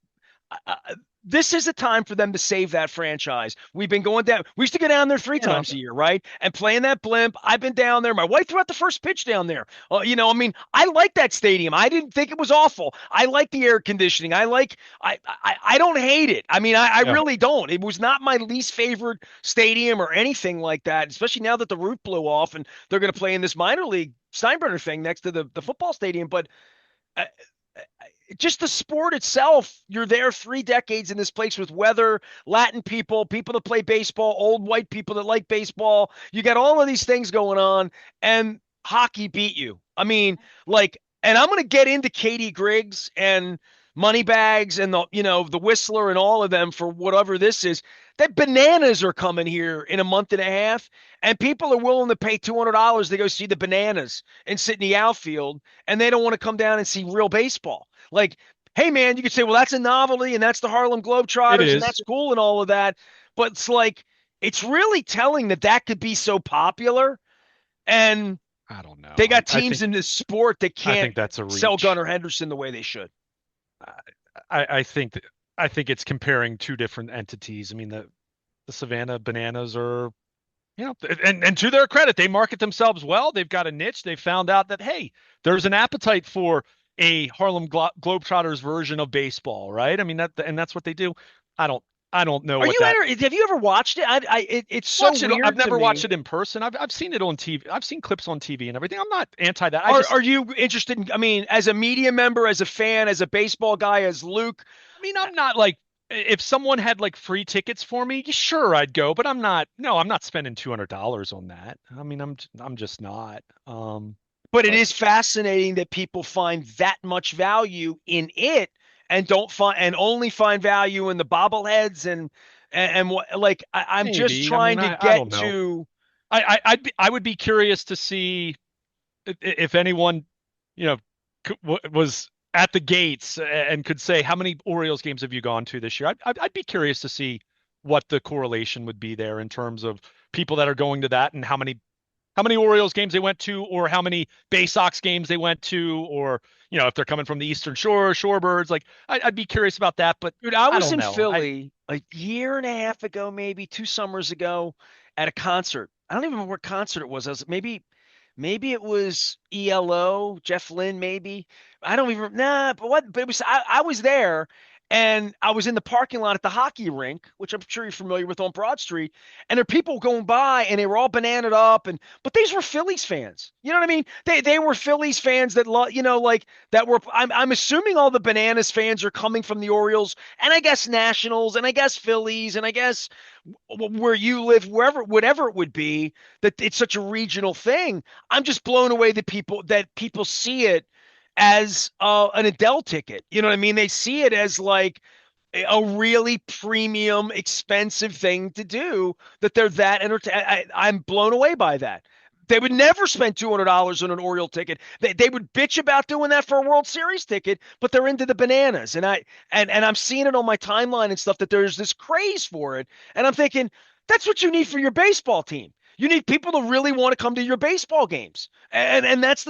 [SPEAKER 1] this is a time for them to save that franchise. We've been going down. We used to go down there three
[SPEAKER 2] You know,
[SPEAKER 1] times a year, right? And playing that blimp. I've been down there. My wife threw out the first pitch down there. I mean, I like that stadium. I didn't think it was awful. I like the air conditioning. I don't hate it. I mean, I
[SPEAKER 2] yeah,
[SPEAKER 1] really don't. It was not my least favorite stadium or anything like that, especially now that the roof blew off and they're going to play in this minor league Steinbrenner thing next to the football stadium. But uh, just the sport itself, you're there 3 decades in this place with weather, Latin people, people that play baseball, old white people that like baseball. You got all of these things going on, and hockey beat you. I mean, and I'm going to get into Katie Griggs and Moneybags and the Whistler and all of them for whatever this is. That bananas are coming here in a month and a half, and people are willing to pay $200 to go see the bananas and sit in the outfield, and they don't want to come down and see real baseball. Like, hey, man, you could say, well, that's a novelty and that's the Harlem
[SPEAKER 2] it
[SPEAKER 1] Globetrotters and
[SPEAKER 2] is.
[SPEAKER 1] that's cool and all of that. But it's like, it's really telling that that could be so popular. And
[SPEAKER 2] I don't know.
[SPEAKER 1] they got
[SPEAKER 2] I
[SPEAKER 1] teams in this sport that
[SPEAKER 2] I
[SPEAKER 1] can't
[SPEAKER 2] think that's a
[SPEAKER 1] sell
[SPEAKER 2] reach.
[SPEAKER 1] Gunnar Henderson the way they should.
[SPEAKER 2] I think I think it's comparing two different entities. I mean, the Savannah Bananas are, and to their credit, they market themselves well. They've got a niche. They found out that, hey, there's an appetite for a Harlem Globetrotters version of baseball, right? I mean, and that's what they do. I don't I don't know
[SPEAKER 1] Are
[SPEAKER 2] what
[SPEAKER 1] you
[SPEAKER 2] that
[SPEAKER 1] have you ever watched it? It's so
[SPEAKER 2] watch it. I've
[SPEAKER 1] weird to
[SPEAKER 2] never watched
[SPEAKER 1] me.
[SPEAKER 2] it in person. I've seen it on TV. I've seen clips on TV and everything. I'm not anti that.
[SPEAKER 1] Are you interested in, I mean, as a media member, as a fan, as a baseball guy, as Luke?
[SPEAKER 2] I mean, I'm not like, if someone had like free tickets for me, sure I'd go, but I'm not. No, I'm not spending $200 on that. I mean, I'm just not.
[SPEAKER 1] But it
[SPEAKER 2] But
[SPEAKER 1] is fascinating that people find that much value in it and don't find and only find value in the bobbleheads and what, like, I'm just
[SPEAKER 2] maybe. I mean,
[SPEAKER 1] trying to
[SPEAKER 2] I
[SPEAKER 1] get
[SPEAKER 2] don't know.
[SPEAKER 1] to.
[SPEAKER 2] I would be curious to see if anyone, you know, was at the gates and could say, how many Orioles games have you gone to this year? I'd be curious to see what the correlation would be there in terms of people that are going to that, and how many Orioles games they went to, or how many Bay Sox games they went to, or if they're coming from the Eastern Shore, Shorebirds. Like, I'd be curious about that, but
[SPEAKER 1] Dude, I
[SPEAKER 2] I
[SPEAKER 1] was
[SPEAKER 2] don't
[SPEAKER 1] in
[SPEAKER 2] know.
[SPEAKER 1] Philly a year and a half ago, maybe 2 summers ago, at a concert. I don't even remember what concert it was. Maybe it was ELO, Jeff Lynne, maybe. I don't even nah, but what? But it was I was there, and I was in the parking lot at the hockey rink, which I'm sure you're familiar with on Broad Street. And there are people going by, and they were all bananaed up, and but these were Phillies fans. You know what I mean? They were Phillies fans that like that were. I'm assuming all the Bananas fans are coming from the Orioles, and I guess Nationals, and I guess Phillies, and I guess where you live, wherever, whatever it would be, that it's such a regional thing. I'm just blown away that people see it as an Adele ticket. You know what I mean? They see it as like a really premium, expensive thing to do. That they're that I'm blown away by that. They would never spend $200 on an Oriole ticket. They would bitch about doing that for a World Series ticket, but they're into the bananas. And I'm seeing it on my timeline and stuff that there's this craze for it. And I'm thinking that's what you need for your baseball team. You need people to really want to come to your baseball games. And that's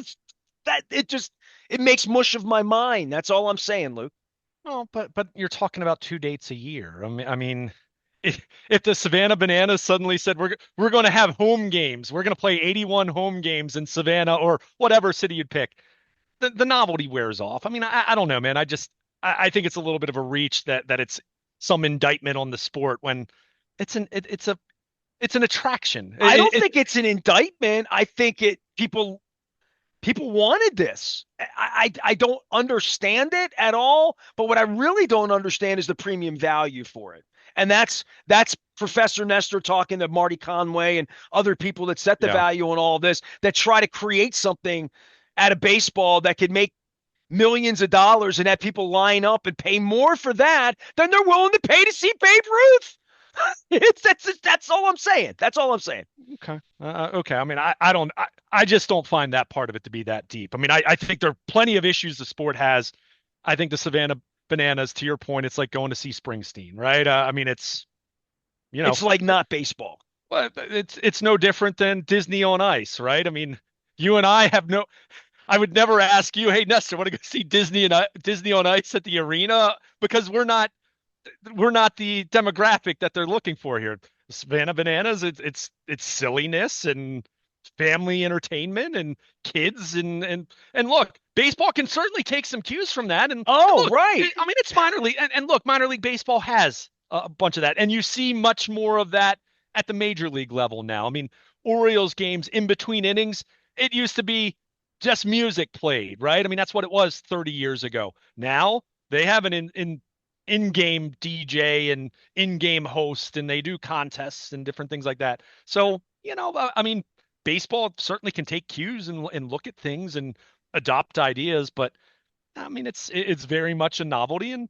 [SPEAKER 1] that it makes mush of my mind. That's all I'm saying, Luke.
[SPEAKER 2] Well, but you're talking about 2 dates a year. I mean, if the Savannah Bananas suddenly said, we're going to have home games, we're going to play 81 home games in Savannah or whatever city you'd pick, the novelty wears off. I mean, I don't know, man. I think it's a little bit of a reach that it's some indictment on the sport when it's an attraction.
[SPEAKER 1] I don't think it's an indictment. I think people wanted this. I don't understand it at all, but what I really don't understand is the premium value for it. And that's Professor Nestor talking to Marty Conway and other people that set the
[SPEAKER 2] Yeah.
[SPEAKER 1] value on all this, that try to create something out of baseball that could make millions of dollars and have people line up and pay more for that than they're willing to pay to see Babe Ruth. That's all I'm saying. That's all I'm saying.
[SPEAKER 2] Okay. Okay. I mean, I just don't find that part of it to be that deep. I mean, I think there are plenty of issues the sport has. I think the Savannah Bananas, to your point, it's like going to see Springsteen, right? I mean, it's, you know,
[SPEAKER 1] It's like not baseball.
[SPEAKER 2] well, it's no different than Disney on Ice, right? I mean, you and I have no. I would never ask you, hey Nestor, want to go see Disney on Ice at the arena, because we're not. we're not the demographic that they're looking for here. Savannah Bananas, it's silliness and family entertainment and kids and look, baseball can certainly take some cues from that. And
[SPEAKER 1] Oh,
[SPEAKER 2] look,
[SPEAKER 1] right.
[SPEAKER 2] I mean it's minor league, and look, minor league baseball has a bunch of that, and you see much more of that at the major league level now. I mean, Orioles games in between innings, it used to be just music played, right? I mean, that's what it was 30 years ago. Now they have an in-game DJ and in-game host, and they do contests and different things like that. So, I mean, baseball certainly can take cues and look at things and adopt ideas, but I mean, it's very much a novelty and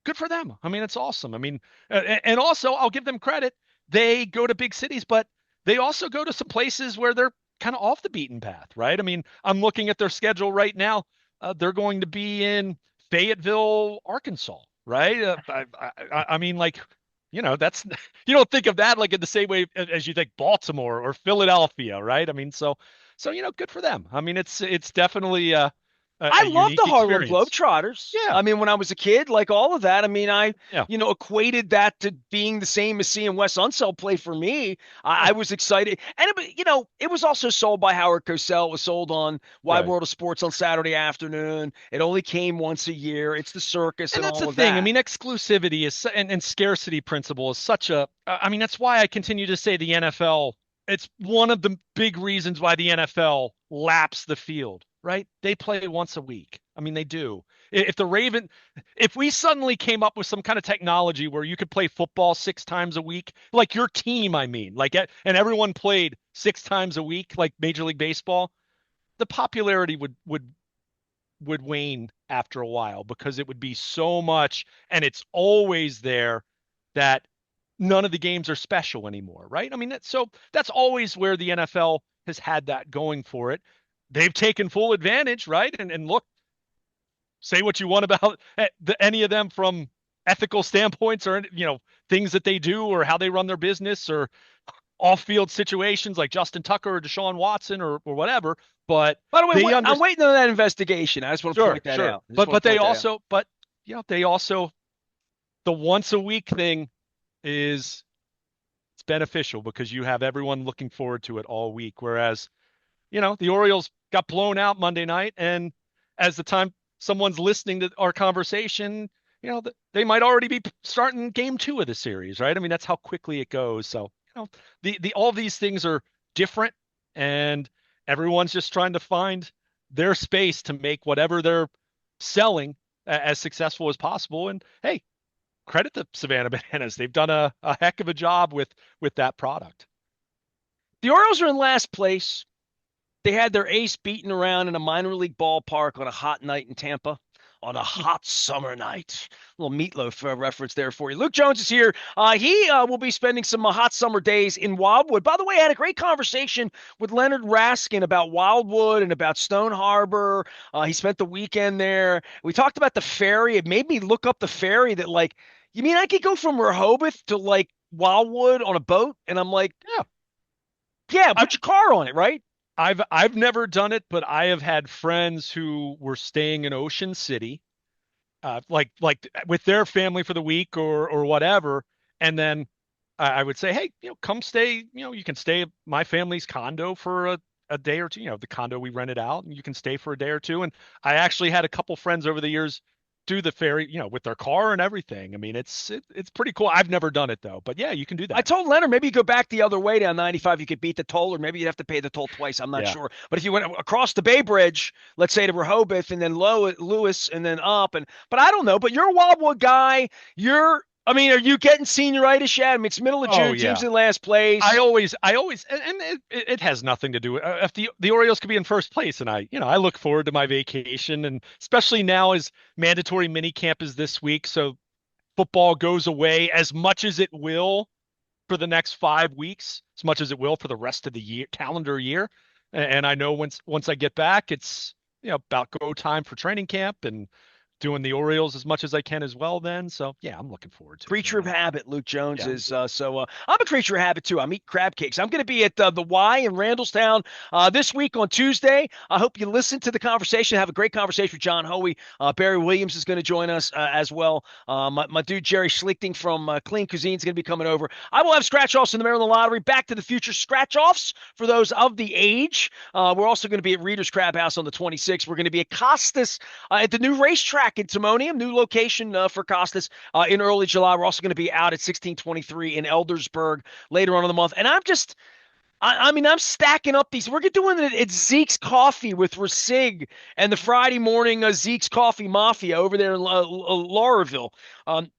[SPEAKER 2] good for them. I mean, it's awesome. I mean, and also I'll give them credit. They go to big cities, but they also go to some places where they're kind of off the beaten path, right? I mean, I'm looking at their schedule right now. They're going to be in Fayetteville, Arkansas, right? I mean, like, that's you don't think of that like in the same way as you think Baltimore or Philadelphia, right? I mean, so good for them. I mean, it's definitely a
[SPEAKER 1] I love
[SPEAKER 2] unique
[SPEAKER 1] the Harlem
[SPEAKER 2] experience.
[SPEAKER 1] Globetrotters.
[SPEAKER 2] Yeah,
[SPEAKER 1] I mean, when I was a kid, like all of that, I mean,
[SPEAKER 2] yeah,
[SPEAKER 1] equated that to being the same as seeing Wes Unseld play for me.
[SPEAKER 2] yeah,
[SPEAKER 1] I was excited. And, it was also sold by Howard Cosell. It was sold on Wide
[SPEAKER 2] right.
[SPEAKER 1] World of Sports on Saturday afternoon. It only came once a year. It's the circus
[SPEAKER 2] And
[SPEAKER 1] and
[SPEAKER 2] that's the
[SPEAKER 1] all of
[SPEAKER 2] thing. I
[SPEAKER 1] that.
[SPEAKER 2] mean, exclusivity and scarcity principle is such a. I mean, that's why I continue to say the NFL. It's one of the big reasons why the NFL laps the field, right? They play once a week. I mean, they do. If we suddenly came up with some kind of technology where you could play football 6 times a week, like your team, I mean, and everyone played 6 times a week, like Major League Baseball, the popularity would wane after a while because it would be so much and it's always there that none of the games are special anymore, right? I mean, that's always where the NFL has had that going for it. They've taken full advantage, right? And look, say what you want about any of them from ethical standpoints or things that they do or how they run their business or off-field situations like Justin Tucker or Deshaun Watson or whatever, but
[SPEAKER 1] By the way,
[SPEAKER 2] they
[SPEAKER 1] I'm
[SPEAKER 2] understand.
[SPEAKER 1] waiting on that investigation. I just want to
[SPEAKER 2] Sure,
[SPEAKER 1] point that
[SPEAKER 2] sure.
[SPEAKER 1] out. I just
[SPEAKER 2] But
[SPEAKER 1] want
[SPEAKER 2] but
[SPEAKER 1] to
[SPEAKER 2] they
[SPEAKER 1] point that out.
[SPEAKER 2] also but they also the once a week thing is it's beneficial because you have everyone looking forward to it all week. Whereas, the Orioles got blown out Monday night, and as the time someone's listening to our conversation, they might already be starting game two of the series, right? I mean, that's how quickly it goes. So, the all these things are different, and everyone's just trying to find their space to make whatever they're selling as successful as possible. And hey, credit the Savannah Bananas. They've done a heck of a job with that product.
[SPEAKER 1] The Orioles are in last place. They had their ace beaten around in a minor league ballpark on a hot night in Tampa. On a hot summer night. A little meatloaf reference there for you. Luke Jones is here. He will be spending some hot summer days in Wildwood. By the way, I had a great conversation with Leonard Raskin about Wildwood and about Stone Harbor. He spent the weekend there. We talked about the ferry. It made me look up the ferry that, like, you mean I could go from Rehoboth to, like, Wildwood on a boat? And I'm like,
[SPEAKER 2] Yeah,
[SPEAKER 1] yeah,
[SPEAKER 2] I've
[SPEAKER 1] put your car on it, right?
[SPEAKER 2] I've never done it, but I have had friends who were staying in Ocean City, like with their family for the week or whatever, and then I would say, hey, come stay. You can stay at my family's condo for a day or two. The condo we rented out, and you can stay for a day or two. And I actually had a couple friends over the years do the ferry, with their car and everything. I mean, it's pretty cool. I've never done it though, but yeah, you can do
[SPEAKER 1] I
[SPEAKER 2] that.
[SPEAKER 1] told Leonard maybe you go back the other way down 95. You could beat the toll, or maybe you'd have to pay the toll twice. I'm not
[SPEAKER 2] Yeah.
[SPEAKER 1] sure. But if you went across the Bay Bridge, let's say to Rehoboth and then Lewis and then up, but I don't know. But you're a Wildwood guy. I mean, are you getting senioritis yet? I mean, it's middle of
[SPEAKER 2] Oh
[SPEAKER 1] June. Team's
[SPEAKER 2] yeah.
[SPEAKER 1] in last place.
[SPEAKER 2] I always, and it has nothing to do with if the Orioles could be in first place, and I look forward to my vacation, and especially now as mandatory mini camp is this week, so football goes away as much as it will for the next 5 weeks, as much as it will for the rest of the year, calendar year, and I know once I get back, it's about go time for training camp, and doing the Orioles as much as I can as well then. So yeah, I'm looking forward to it,
[SPEAKER 1] Creature of
[SPEAKER 2] man.
[SPEAKER 1] habit, Luke Jones
[SPEAKER 2] Yeah.
[SPEAKER 1] is. I'm a creature of habit too. I'm eating crab cakes. I'm going to be at the Y in Randallstown this week on Tuesday. I hope you listen to the conversation. Have a great conversation with John Hoey. Barry Williams is going to join us as well. My dude Jerry Schlichting from Clean Cuisine is going to be coming over. I will have scratch offs in the Maryland Lottery. Back to the Future scratch offs for those of the age. We're also going to be at Reader's Crab House on the 26th. We're going to be at Costas at the new racetrack in Timonium, new location for Costas in early July. We're also going to be out at 1623 in Eldersburg later on in the month. And I mean, I'm stacking up these. We're doing it at Zeke's Coffee with Rasig and the Friday morning Zeke's Coffee Mafia over there in Lauraville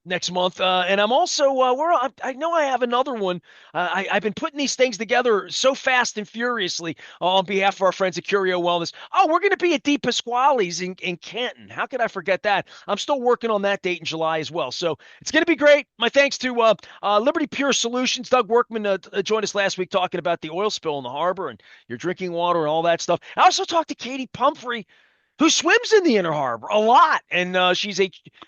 [SPEAKER 1] next month. And I'm also, I know I have another one. I've been putting these things together so fast and furiously on behalf of our friends at Curio Wellness. Oh, we're going to be at Di Pasquale's in Canton. How could I forget that? I'm still working on that date in July as well. So it's going to be great. My thanks to Liberty Pure Solutions. Doug Workman joined us last week talking about the oil spill in the harbor and your drinking water and all that stuff. I also talked to Katie Pumphrey, who swims in the Inner Harbor a lot, and she's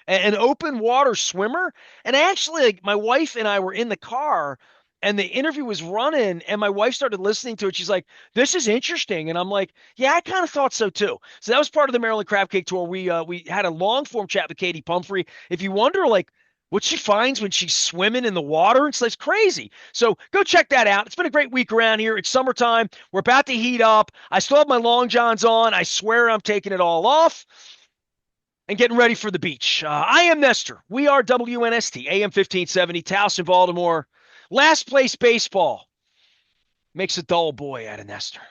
[SPEAKER 1] an open water swimmer. And actually, like, my wife and I were in the car, and the interview was running, and my wife started listening to it. She's like, "This is interesting," and I'm like, "Yeah, I kind of thought so too." So that was part of the Maryland Crab Cake Tour. We had a long form chat with Katie Pumphrey. If you wonder, like, what she finds when she's swimming in the water, it's crazy. So go check that out. It's been a great week around here. It's summertime. We're about to heat up. I still have my long johns on. I swear I'm taking it all off and getting ready for the beach. I am Nestor. We are WNST, AM 1570, Towson, Baltimore. Last place baseball makes a dull boy out of Nestor.